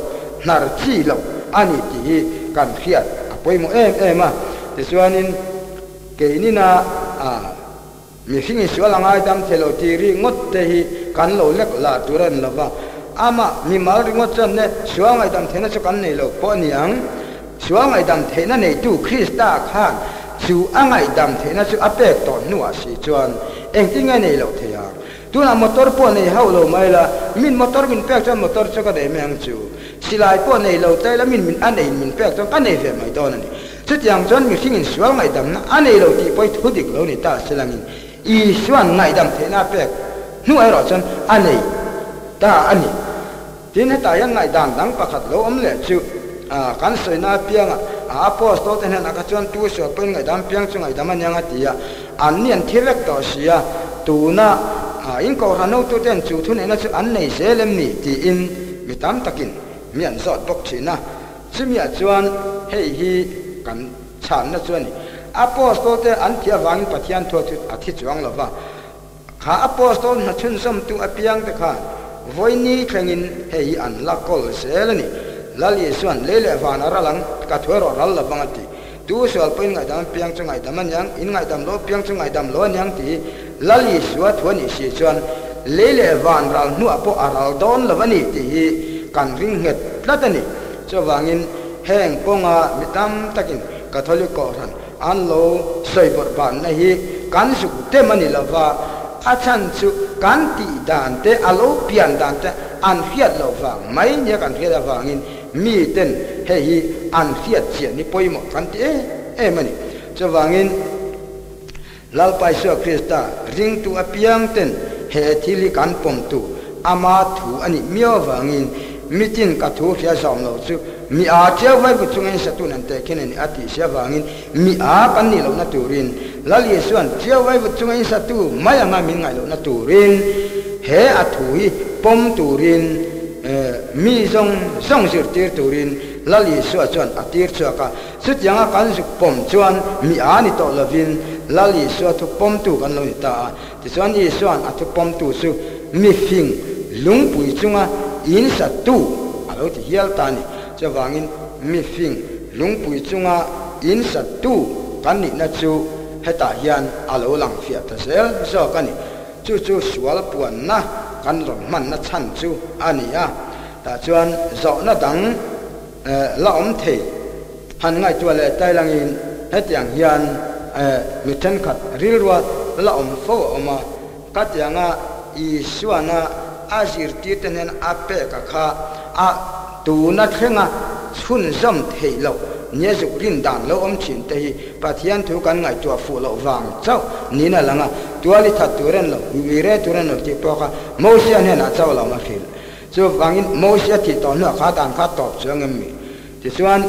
nar chi lo ani ti kan hiat apoi mo em a ti chuanin ke ni na mi hingi suwa langai dam thelo ti ri ngot te hi kan lo lek la turan lova ama mi mal ri ngot chan ne suwa ngai dam thena chu kan nei lo po niang suwa ngai dam thena nei tu Krista khan chu angai dam thena chu apek ton nuwa si chuan eng tinga nei lo thea tuna motor po nei hau lo mai la min motor min pek chan motor chu ka de meng chu silai po nei lo tai la min anei min pek chan ka nei ve mai don ani chu tiang chuan mi hingin sual ngai dam na anei lo ti poi thu dik lo ni ta selangin i suan ngai dam thena pek nu ai ro chan anei ta ani tin he ta yang ngai dam dang pakhat lo om le chu kan soi na piang apostol ten na ka chuan tu so pen ngai dam piang chu ngai dam anyang atia an nian thilek to sia tu na in ko rano tu ten chu thun ena chu an nei selem ni ti in mi tam takin mian zot bok china chimia chuan hei hi kan chan na chuan apostol te an thia wangin pathian tho thu athi chuang lova kha apostol na chun som tu apiang te kha voini thlengin hei an la kol selani lali suan lele van aralang ka thoro ral la bangati tu sual poin ngai dam piang chungai daman yang in ngai dam lo piang chungai dam lo yang ti lali suwa thoni si chuan lele van ral nu apo aral don lawani ti kan ring nget latani chawangin heng ponga mitam takin catholic ko ran an lo soibor ban na hi kan su te mani lava achan chu kan ti dan te alo pian dan te an fiat lo wang mai nya kan fiat wangin mi ten he hi an fiat chen ni poimo kan ti e mani chawangin lalpai so krista ring tu apiang ten he thili kan pom tu ama thu ani mio wangin mitin ka thu fia som lo chu mi a cheu vai bu chungin satun an te kenen ati sia wangin mi a kan ni lo na turin lali suan cheu vai bu chungin satu maya ma min ngai lo na turin he athui pom turin mi song sir tir turin lali suan chuan atir chuaka sutyanga kan su pom chuan mi a ni to lovin lali suan thu pom tu kan lo ni ta ti chuan ni suan athu pom tu su mi fing lungpui chunga in satu alo ti hial tani chawangin mi fing lungpui chunga in satu kan ni na chu heta hian alo lang fia ta sel so kan ni chu sual puan na kan ron man na chan chu ania ta chuan zo na dang la om the han ngai tu le tai langin hetiang hian mi then khat rilwa la om fo oma katyanga I suana azir titen ape ka kha a tu na thenga chun zam thei lo nye zu rin dan lo om chin te hi pathian thu kan ngai tua fu lo wang chau ni na langa tuali that turen lo wi re turen lo ti po ka mo sia ne na chau lo ma khil so wangin mo sia ti to na kha dan kha top chang mi ti suan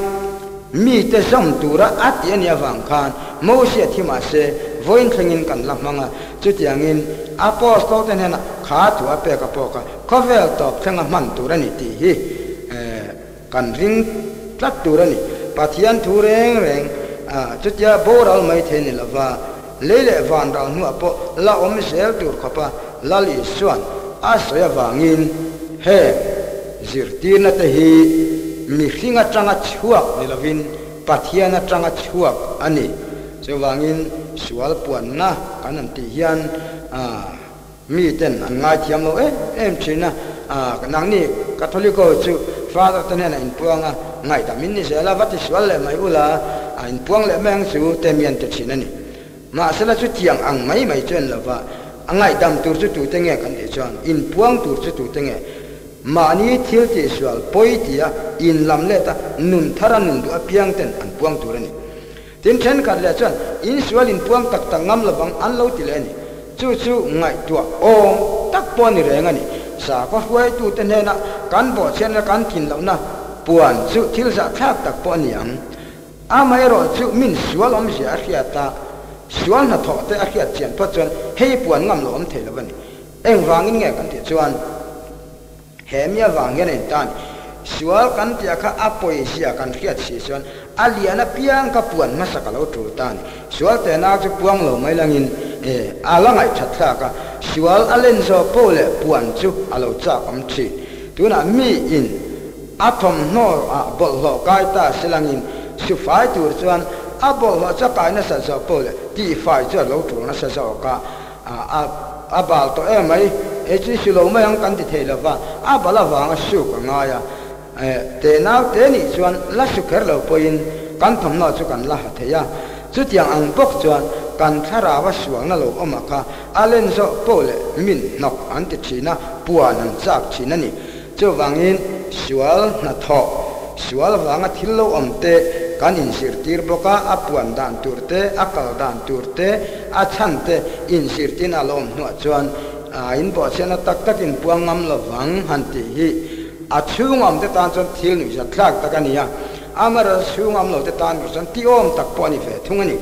mi te som tura atien ya wang khan mo sia thi ma se voin thlengin kan la manga chu tiangin apostol ten hena kha tu ape ka poka kovel top thenga man turani ti hi kan ring tlat turani pathian thu reng chu tia boral mai theni lava lele van ral nu apo la om sel tur khapa lali suan asoya wangin he zirtina te hi mi khinga tanga chuak nilovin pathiana tanga chuak ani chawangin sual puan na kanan ti hian mi ten an ngai thiam lo em china nang ni catholico chu father ten na in puanga ngai ta min ni sela vati sual le mai ula in puang le meng su temian te chinani ma sela chu tiang ang mai chen lova angai dam tur chu tu tenge kan ti chuan in puang tur chu tu tenge ma ni thil ti sual poi tia in lam le ta nun thara nun du apiang ten an puang turani tin chen kar le chuan in sual in puang tak tak ngam lawang an lo ti le ni chu ngai tua ong tak pon ni renga ni sa ko huai tu ten na kan bo chen na kan tin lo na puan chu thil sa thak tak pon yang amai ro chu min sual om sia khiata sual na tho te a khiat chen pa chuan hei puan ngam lo om thei lo ni eng wangin nge kan ti chuan hemia wangin en tan sual kan tia kha apoi sia kan khiat si chuan aliana piang ka puan masaka lo tu tan sual te na chu puang lo mai langin alangai thatla ka sual alen zo pole puan chu alo cha am chi tuna mi in atom no a bol lo kai ta silangin su fai tur chuan a bol lo cha kai na sa zo pole ti fai chu lo tu na sa zo ka a bal to e mai e chi su lo mai ang kan ti thei lo wa a bala wang su ka nga ya te nau te ni chuan la su kher lo poin kan thom no chu kan la ha theya chu tiang ang bok chuan kan thara wa suang na lo oma kha alen zo pole min nok an ti thina puan an chak thina ni chu wangin sual na tho sual wanga thil lo om te kan in sir tir boka apuan dan turte akal dan turte a chan te in sir tin alom no chuan in bo chena tak tak in puang ngam lo wang han ti hi a chungam te tan chon thil ni sa thlak takania amara chungam lo te tan chon ti om tak poni fe thungani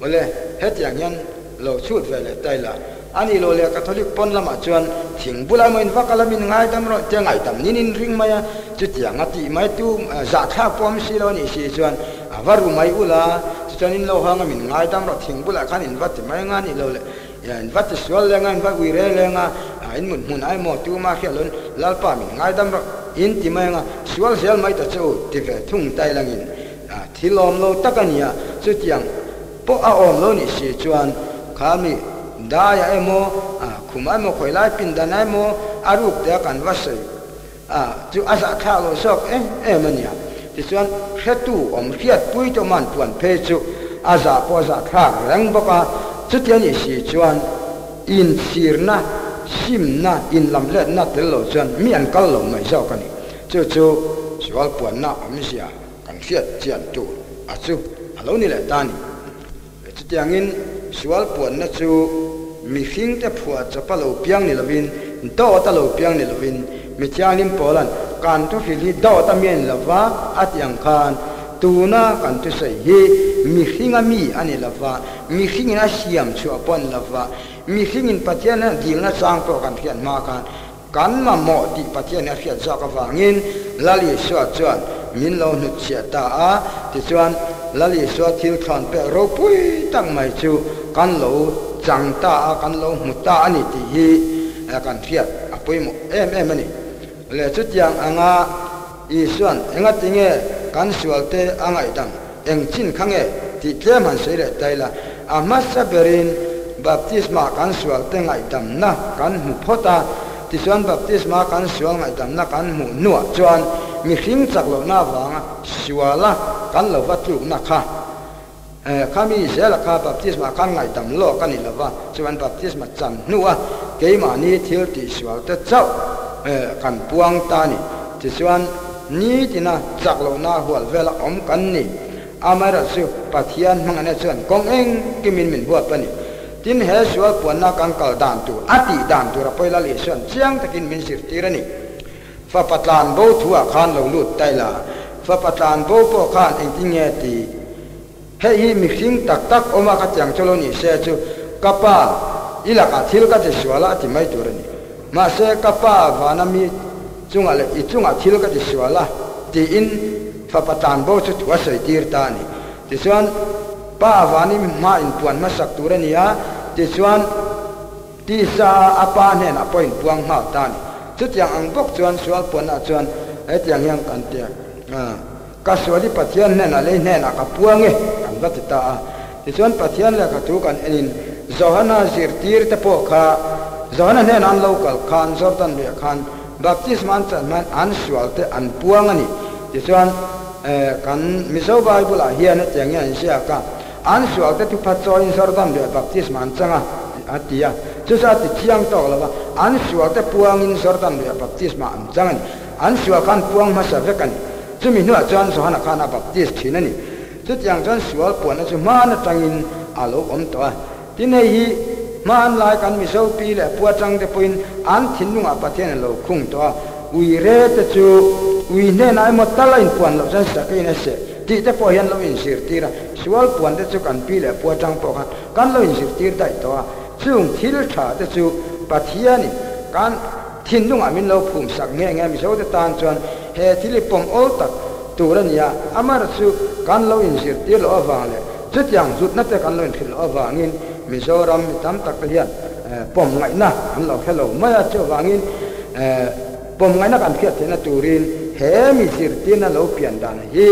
ole hetiang yan lo chut ve le taila ani lo le Catholic pon lama chuan thing bula mo in vakalamin ngai dam ro te ngai tam nin ring maya chu tiang ati mai tu za tha pom si lo ni si chuan avaru mai ula chuan in lo hanga min ngai dam ro thing bula khan in vat mai nga ni lo le ya in vat sual le nga in vat wi re le nga in mun mun ai mo tu ma khelon lalpa min ngai dam ro in ti mai nga sual sel mai ta chu ti ve thung tai langin thilom lo takania chu tiang po a om lo ni si chuan khami daya emo khumai mo khoilai pin danai mo aruk te kan wasai chu asa khalo sok mania ti chuan khetu om khiat pui to man puan phe chu aza po za khak rang boka chu tian ni si chuan in sirna simna in lam let na tel lo chuan mi an kal lo mai zo kani chu siwal puan na om sia kan khiat chian tu chu alo ni le tani chu tiangin siwal puan na chu mi hing te phua chapa lo piang ni lovin do ta lo piang ni lovin mi chianim polan kan tu hi do ta mien lova atiang khan tuna kan tu sei hi mi hinga mi ani lova mi hingina siam chu apon lova mi hingin patiana dilna sang to kan hian ma kan ma mo ti patiana hian za ka wangin lali swa chuan min lo nu chia ta a ti chuan lali swa thil khan pe ro pui tang mai chu kan lo chang ta kan lo muta ani ti hi kan fiat apoi mo em ani le chu tiang anga i suan enga tinge kan sualte anga idang eng chin khange ti tlem han sei le taila amasa berin baptisma kan sualte ngai dam na kan mu phota ti suan baptisma kan sual ngai dam na kan mu nuwa chuan mi hring chak lo na wanga siwala kan lo watu na kha kami zela ka baptisma kan ngai dam lo kan ilava chuan baptisma chan nuwa keima ni thil ti siwal te chau kan puang ta ni ti chuan ni tina chak lo na hual vela om kan ni amara su pathian mangane chuan kong eng kimin min huat pani tin he siwal puan na kan kal dan tu ati dan tu ra poila le chuan chiang takin min sir tirani fa patlan bo thua khan lo lut taila fa patlan bo po khan eng tinge ti hei mi hring tak tak oma ka chang cholo ni se chu kapa ilaka thil ka te swala ti mai turani ma se kapa vanami chunga le I chunga thil ka te swala ti in fa patan bo chu thua sei tir ta ni ti chuan pa vani ma in puan ma sak turani ya ti chuan ti sa apa ne na point puang ma ta ni chu tiang ang bok chuan swal puan na chuan e tiang yang kan te ka swali pathian ne na le ne na ka puange kan vatita ti chuan pathian la ka tu kan enin zohana zirtir te po kha zohana ne nan local khan zortan le khan baptisman chan man an swalte an puangani ti chuan kan miso bible a hian tiang yan sia ka an swalte tu phacho in zortan le baptisman changa atia chu sa ti chiang to la an swalte puangin zortan le baptisma an changani an swa kan puang ma sa vekani chumi nu chuan so hana khana baptist thinani chu tiang chuan sual puan chu man tangin alo om to tin hei man lai kan mi so pi le pu chang te puin an thinunga pathian lo khung to ui re te chu ui ne nai mo talain puan lo jan sa ke ne se ti te po hian lo in sir tira sual puan te chu kan pi le pu chang po kan lo in sir tir dai to chung thil tha te chu pathian kan thinung amin lo phum sak nge mi so te tan chuan he thilipom ol tak turania amar chu kan lo in sir ti lo awang le chu tiang zut na te kan lo in thil awangin mizoram mi tam tak hian pom ngai na an lo hello maya chu wangin pom ngai na kan khiat te na turin he mi sir ti na lo pian dan hi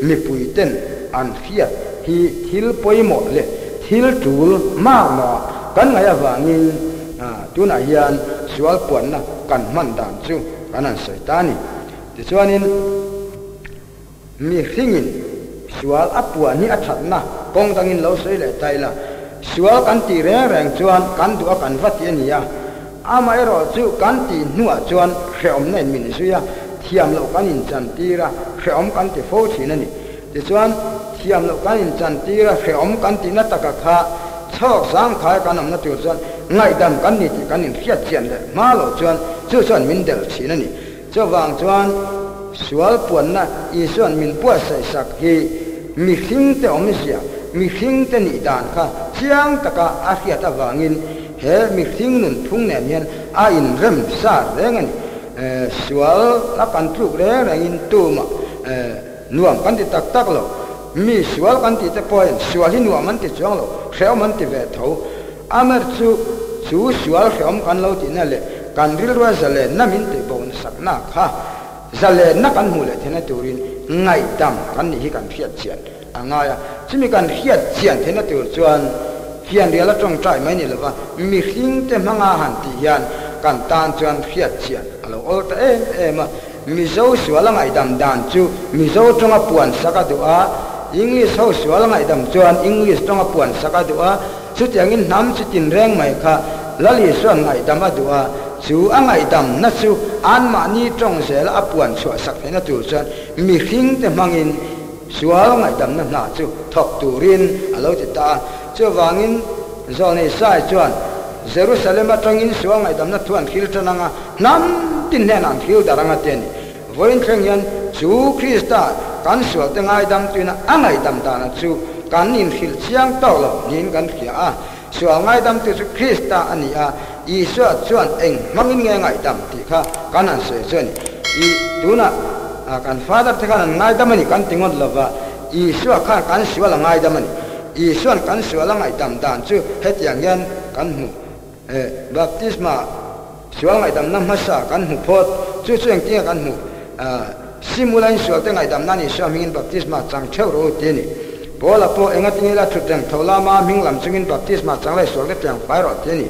mi puiten an khiat hi thil poimo le thil tul ma ma kan ngai awangin tuna hian sual puan na kan man dan chu kanan saitani ti chuanin mi hringin sual apua ni athatna kong tangin lo sei le taila sual kan ti reng chuan kan du kan vati ania ama ero chu kan ti nuwa chuan khreom nen min suya thiam lo kan in chan tira khreom kan ti fo thinani ti chuan thiam lo kan in chan tira khreom kan ti na taka kha chok sang khai kan am na tu chuan ngai dam kan ni ti kan in khiat chian le ma lo chuan chu chuan min del thinani cho wang chuan sual puan na I chuan min pu sai sak hi mi hring te om sia mi hring te ni dan kha chiang taka a hiat awangin he mi thing nun phung ne hian a in rem sa reng ani sual la kan tluk reng reng in tu ma nuam kan ti tak tak lo mi sual kan ti te point sual hi nuam man ti chuang lo hreu man ti ve tho amar chu sual hrem kan lo ti na le kan ril ra zale na min te bon sak na kha zale na kan mu le thena turin ngai dam kan ni hi kan phiat chian anga ya chimi kan phiat chian thena tur chuan hian riala tong trai mai ni lova mi hling te manga han ti hian kan tan chuan phiat chian alo ol ta ma mi zo suala ngai dam dan chu mi zo tonga puan saka dua English ho suala ngai dam chuan English tonga puan saka dua chu tiangin nam chi tin reng mai kha lali suan ngai dam adua chu angai dam na chu an ma ni tong sel a puan chua sak na tu chuan mi hling te mangin suala ngai dam na chu thok turin alo ti ta chu wangin zone sai chuan Jerusalem atangin suala ngai dam na thuan khil tananga nam tin ne nan khil daranga ten voin thleng yan chu Krista kan sual te ngai dam tuina angai dam ta na chu kan nin khil chiang taw lo nin kan khia a sual ngai dam tu chu Krista ani a Isu chuan eng mangin nge ngai dam ti kha kan an se chuan I tuna kan father te kan ngai dam ani kan tingon lova Isu kha kan sual ngai dam ani Isu kan sual ngai dam dan chu hetiang yan kan mu baptisma sual ngai dam nam hasa kan mu phot chu chuang ti kan mu simulan sual te ngai dam nani swamingin baptisma chang theu ro ti ni bola po engatingi la thuteng tholama minglam chungin baptisma changlai sual te piang pai ro ti ni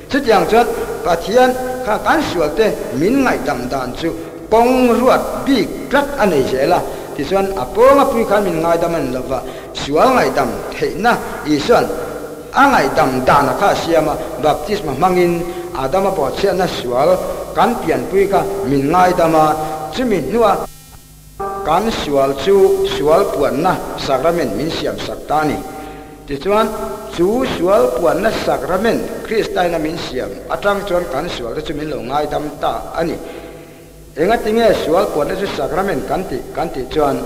chutiang chuan pathian kha kan sual te min ngai dam dan chu pong ruat bi krat anei jela ti chuan aponga pui khan min ngai dam an lova sual ngai dam theina I chuan angai dam dan kha siama baptisma mangin adama po chena sual kan pian pui ka min ngai dama chumi nuwa kan sual chu sual puan na sakrament min siam saktani ti chuan chu sual puan na sakrament Kristai na min siam atang chuan kan sual chu min lo ngai dam ta ani enga tinge sual puan na chu sakrament kan ti chuan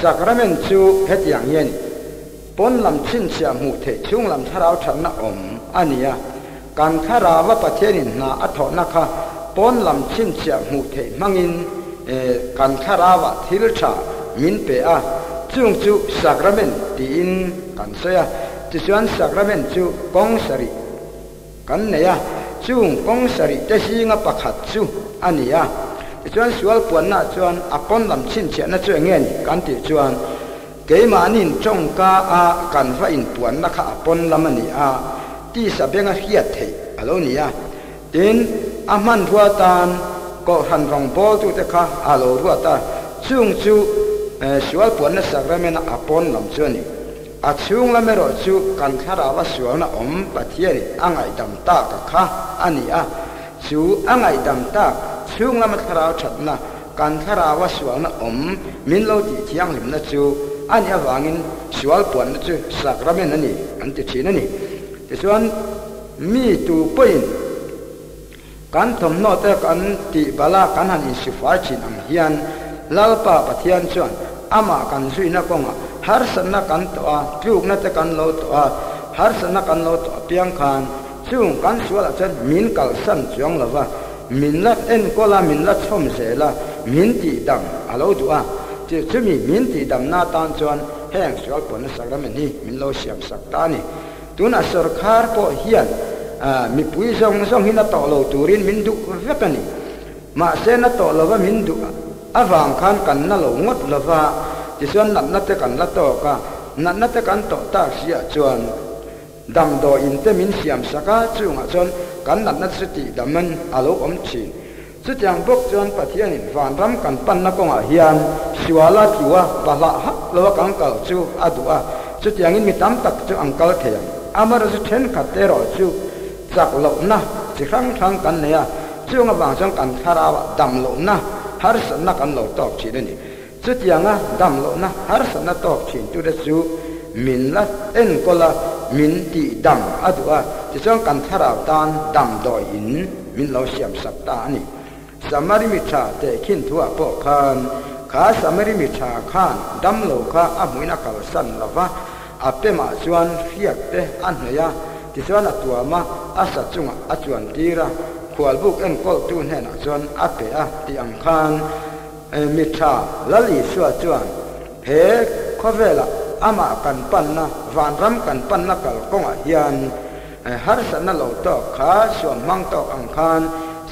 sakrament chu hetiang hian pon lam chin siam mu the chung lam tharau than na om ania kan kharawa pathianin na atho na kha pon lam chin siam mu the mangin kan kharawa thil tha min pe a chung chu sakrament ti in kan soya ti chuan sakrament chu kong sari kan neya chung kong sari te singa pakhat chu ania ti chuan sual puan na chuan apon lam chin chia na chu nge ni kan ti chuan keimanin chong ka a kan fa in puan na kha apon lam ani a ti sabenga hiat thei alo nia tin aman ruatan ko han rong bol tu te kha alo ruata chung chu sual puan na sakrament apon lam chu ni a chung la mero chu kan khara wa sual na om pathiani angai dam ta ka kha ani a chu angai dam ta chung la ma khara that na kan khara wa sual na om min lo ti thiang lim na chu ani awangin sual puan na chu sakrament ani an ti thin ani ti chuan mi tu point kan thom no te kan ti bala kan han in sifar chin ang hian lalpa pathian chuan ama kan zui na konga har san na kan to a tluk na te kan lo to a har san na kan lo to piang khan chung kan suala chan min kal san chuang lova min lat en kola min lat chom zela min ti dam alo du a ti chumi min ti dam na tan chuan heng sual pon sakrament ni min lo siam sakta ni tuna sarkar po hian mi pui song hina to lo turin min du vekani ma se na to lova min du awang khan kan na lo ngot lova ti chuan nat na te kan la to ka nat na te kan to ta sia chuan dam do in te min siam saka chunga chuan kan nat na siti daman alo om chin chu tiang bok chuan pathian in van ram kan pan na konga hian siwala kiwa bala ha lova kan kal chu adua chu tiang in mi tam tak chu angkal theyang amara chu then khatero chu chak lo na chi khang thang kan ne ya chunga bang chang kan kharawa dam lo na har san na kan lo tok chi ni chu tianga dam lo na har san na tok chin tu de chu min la en kola min ti dam adua chi chang kan kharaw tan dam do in min lo siam sak ta ni samari mi tha te khin thua po khan kha samari mi tha khan dam lo kha a muina kal san lova ape ma chuan riak te an hya ti chuan a tuama a sa chunga a chuan tira khual buk en kol tu hnen a chuan a pe a ti ang khan mi tha lali suwa chuan he khovela ama kan pan na van ram kan pan na kal konga hian har sana lo to kha suam mang to ang khan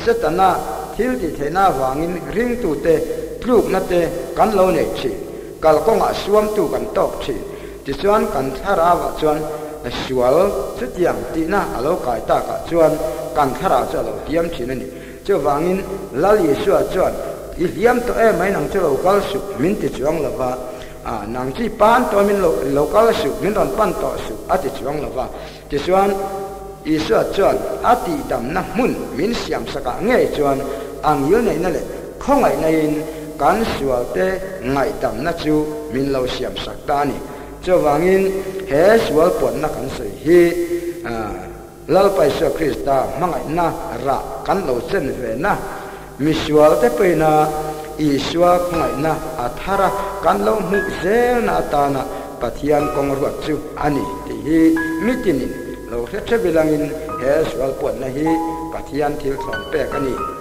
setana thil ti thena wangin ring tu te tluk na te kan lo nei chi kal konga suam tu kan tok chi ti chuan kan thara wa chuan sual chu tiang ti na alo kai ta ka chuan kan thara cha lo tiam chin ani chu wangin lali suwa chuan i liam to e mai nang chu lo kal su min ti chuang lova nang chi pan to min local su min don pan to su ati chuang lova ti chuan i suwa chuan ati dam na mun min siam saka nge chuan ang yul nei na le khongai na in kan sual te ngai dam na chu min lo siam sak ta ni chu wangin he sual pon na kan sei hi lal pai sa krista mangai na ra kan lo chen ve na mi sual te pe na iswa ngai na athara kan lo mu zel na ta na pathian kong ruat chu ani ti hi mitinin lo se che bilangin he sual pon na hi pathian thil thon pe kani